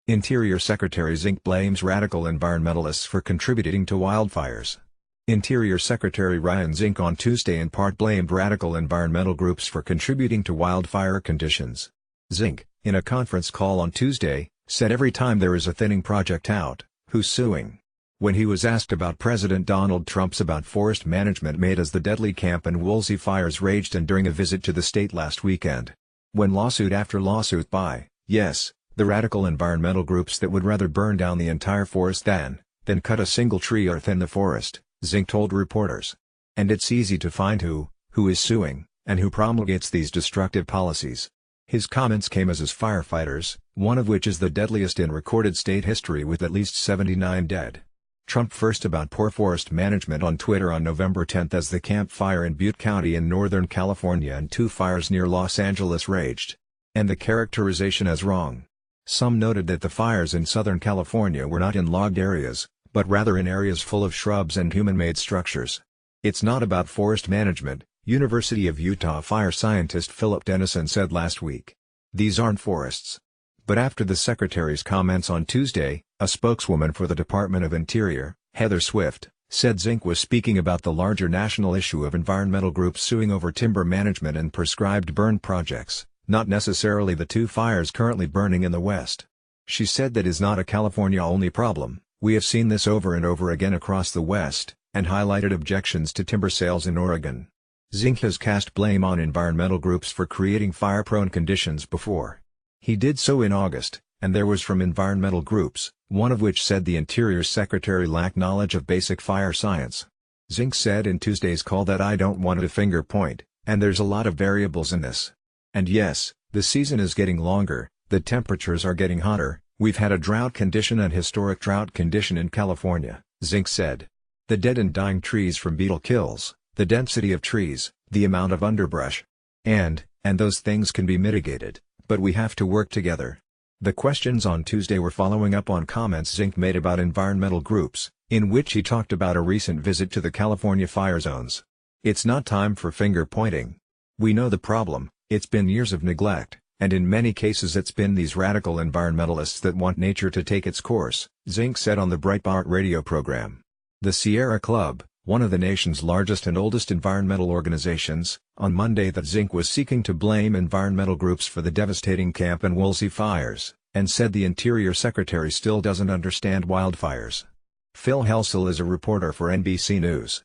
Interior Secretary Zinke blames radical environmentalists for contributing to wildfires. Interior Secretary Zinke on Tuesday in part blamed radical environmental groups for contributing to wildfire conditions. Zinke, in a conference call on Tuesday, said every time there is a thinning project out, who's suing? When he was asked about President Donald Trump's about forest management made as the deadly Camp and Woolsey fires raged and during a visit to the state last weekend. When lawsuit after lawsuit by, yes, the radical environmental groups that would rather burn down the entire forest than cut a single tree or thin the forest, Zinke told reporters. And it's easy to find who is suing, and who promulgates these destructive policies. His comments came as firefighters, one of which is the deadliest in recorded state history with at least 79 dead. Trump first about poor forest management on Twitter on November 10 as the Camp Fire in Butte County in Northern California and 2 fires near Los Angeles raged. And the characterization as wrong. Some noted that the fires in Southern California were not in logged areas, but rather in areas full of shrubs and human-made structures. It's not about forest management, University of Utah fire scientist Philip Dennison said last week. These aren't forests. But after the Secretary's comments on Tuesday, a spokeswoman for the Department of Interior, Heather Swift, said Zinke was speaking about the larger national issue of environmental groups suing over timber management and prescribed burn projects, not necessarily the 2 fires currently burning in the West. She said that is not a California-only problem, we have seen this over and over again across the West, and highlighted objections to timber sales in Oregon. Zinke has cast blame on environmental groups for creating fire-prone conditions before. He did so in August, and there was from environmental groups, one of which said the Interior Secretary lacked knowledge of basic fire science. Zinke said in Tuesday's call that I don't want to finger point, and there's a lot of variables in this. And yes, the season is getting longer, the temperatures are getting hotter, we've had a drought condition and historic drought condition in California, Zinke said. The dead and dying trees from beetle kills, the density of trees, the amount of underbrush. And those things can be mitigated, but we have to work together. The questions on Tuesday were following up on comments Zinke made about environmental groups, in which he talked about a recent visit to the California fire zones. It's not time for finger pointing. We know the problem. It's been years of neglect, and in many cases it's been these radical environmentalists that want nature to take its course, Zinke said on the Breitbart radio program. The Sierra Club, one of the nation's largest and oldest environmental organizations, on Monday that Zinke was seeking to blame environmental groups for the devastating Camp and Woolsey fires, and said the Interior Secretary still doesn't understand wildfires. Phil Helsel is a reporter for NBC News.